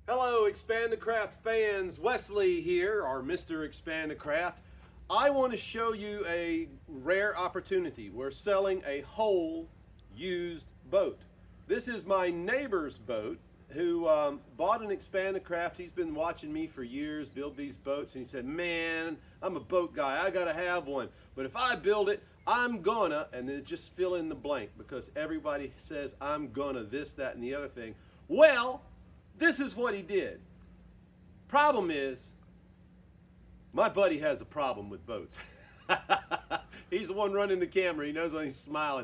Hello Expandacraft fans, Wesley here, or Mr. Expandacraft. I want to show you a rare opportunity. We're selling a whole used boat. This is my neighbor's boat who bought an Expandacraft. He's been watching me for years build these boats, and he said, man, I'm a boat guy, I gotta have one. But if I build it, I'm gonna, and then just fill in the blank, because everybody says I'm gonna this, that, and the other thing. Well, this is what he did. Problem is, my buddy has a problem with boats. He's the one running the camera. He knows when he's smiling.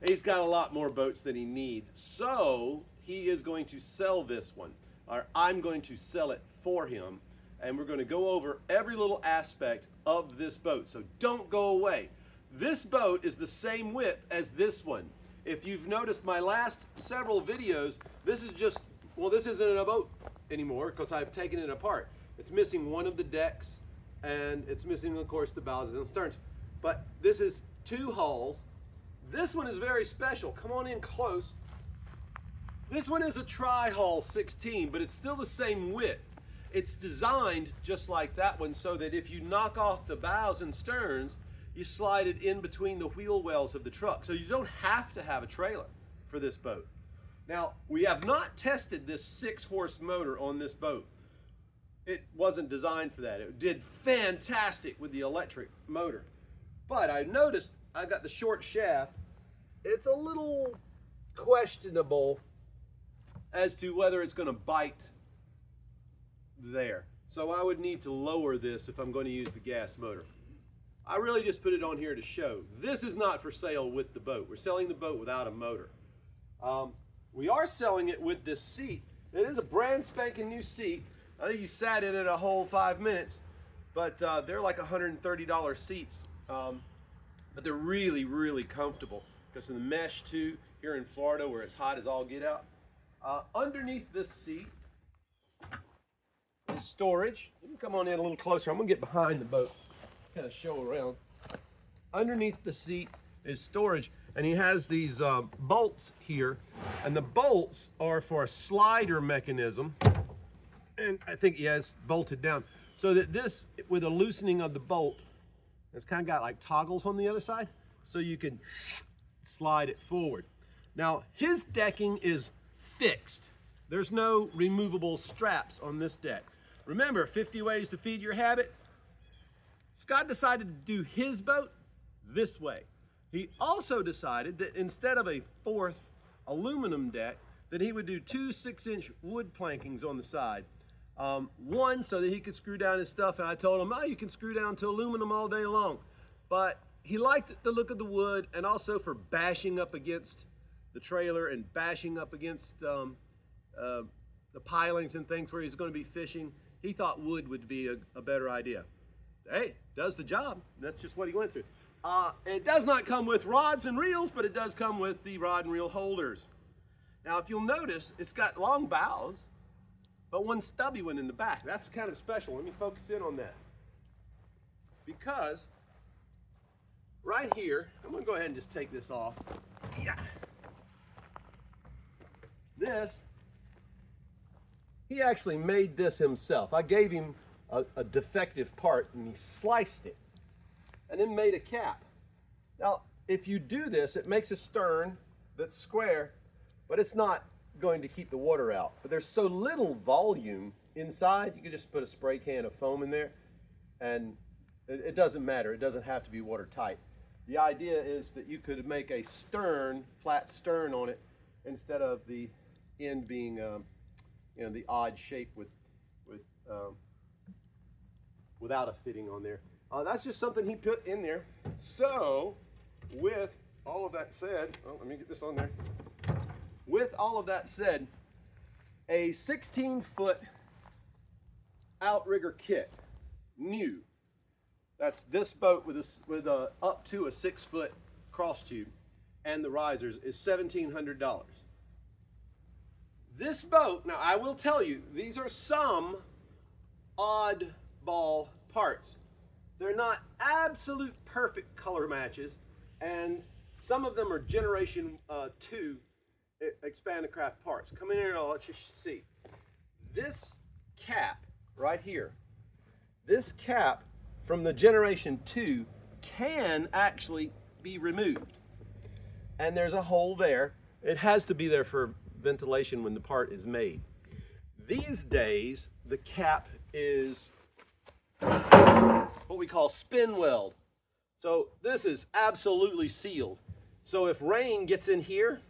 He's got a lot more boats than he needs. So he is going to sell this one, or I'm going to sell it for him. And we're going to go over every little aspect of this boat. So don't go away. This boat is the same width as this one. If you've noticed my last several videos, this is just, well, this isn't a boat anymore because I've taken it apart. It's missing one of the decks, and it's missing, of course, the bows and sterns. But this is two hulls. This one is very special. Come on in close. This one is a tri-hull 16, but it's still the same width. It's designed just like that one so that if you knock off the bows and sterns, you slide it in between the wheel wells of the truck. So you don't have to have a trailer for this boat. Now, we have not tested this 6-horse motor on this boat. It wasn't designed for that. It did fantastic with the electric motor. But I noticed I've got the short shaft. It's a little questionable as to whether it's going to bite there. So I would need to lower this if I'm going to use the gas motor. I really just put it on here to show. This is not for sale with the boat. We're selling the boat without a motor. We are selling it with this seat. It is a brand spanking new seat. I think you sat in it a whole 5 minutes, but they're like $130 seats. But they're really, really comfortable because of the mesh too, here in Florida where it's hot as all get out. Underneath this seat is storage. You can come on in a little closer. I'm gonna get behind the boat, kind of show around. Underneath the seat is storage, and he has these bolts here, and the bolts are for a slider mechanism, and I think he has bolted down so that this, with a loosening of the bolt, it's kind of got like toggles on the other side, so you can slide it forward. Now his decking is fixed. There's no removable straps on this deck. Remember, 50 ways to feed your habit. Scott decided to do his boat this way. He also decided that instead of a 4th aluminum deck, that he would do 2 6-inch wood plankings on the side. One so that he could screw down his stuff, and I told him, oh, you can screw down to aluminum all day long. But he liked the look of the wood, and also for bashing up against the trailer and bashing up against the pilings and things where he's going to be fishing. He thought wood would be a better idea. Hey, does the job. That's just what he went through. It does not come with rods and reels, but it does come with the rod and reel holders. Now, if you'll notice, it's got long bows, but one stubby one in the back. That's kind of special. Let me focus in on that. Because right here, I'm going to go ahead and just take this off. Yeah. This, he actually made this himself. I gave him a defective part, and he sliced it and then made a cap. Now, if you do this, it makes a stern that's square, but it's not going to keep the water out. But there's so little volume inside, you can just put a spray can of foam in there, and it doesn't matter. It doesn't have to be watertight. The idea is that you could make a stern, flat stern on it, instead of the end being, you know, the odd shape without a fitting on there. That's just something he put in there. So, with all of that said, oh, let me get this on there. With all of that said, a 16-foot outrigger kit, new. That's this boat with up to a 6-foot cross tube and the risers is $1,700. This boat, now I will tell you, these are some oddball parts. They're not absolute perfect color matches, and some of them are generation 2 Expandacraft parts. Come in here and I'll let you see. This right here. This cap from the Generation 2 can actually be removed. And there's a hole there. It has to be there for ventilation when the part is made. These days, the cap is what we call spin weld. So this is absolutely sealed. So if rain gets in here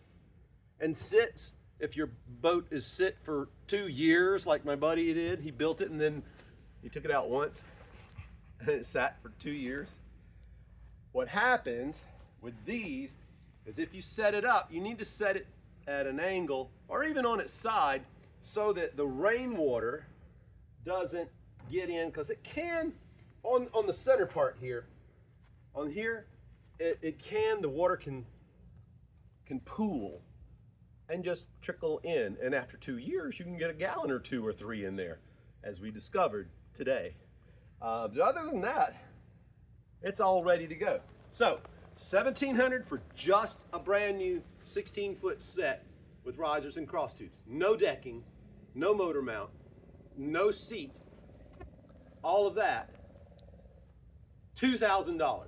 and sits, if your boat is sit for 2 years like my buddy did, he built it and then he took it out once and it sat for 2 years. What happens with these is if you set it up, you need to set it at an angle or even on its side so that the rainwater doesn't get in, because it can on the center part here, on here, the water can pool and just trickle in, and after 2 years you can get a gallon or 2 or 3 in there, as we discovered today. But other than that, it's all ready to go. So $1,700 for just a brand new 16-foot set with risers and cross tubes. No decking, no motor mount, no seat, all of that. $2,000.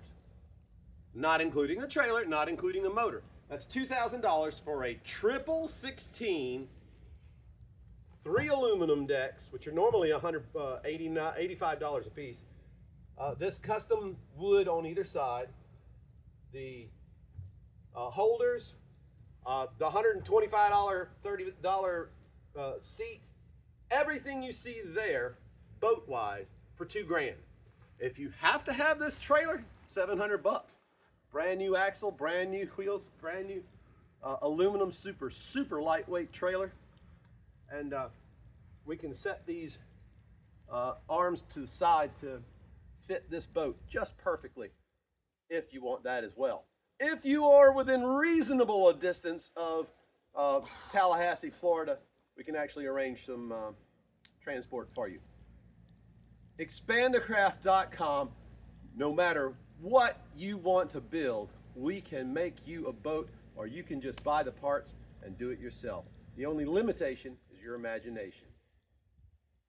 Not including a trailer, not including a motor. That's $2,000 for a triple 16, 3 aluminum decks, which are normally $85 a piece. This custom wood on either side, the holders, the $125, $30 seat, everything you see there, boat-wise, for $2 grand. If you have to have this trailer, $700. Brand new axle, brand new wheels, brand new aluminum super lightweight trailer. And we can set these arms to the side to fit this boat just perfectly if you want that as well. If you are within reasonable a distance of Tallahassee, Florida, we can actually arrange some transport for you. Expandacraft.com. No matter what you want to build, we can make you a boat, or you can just buy the parts and do it yourself. The only limitation is your imagination.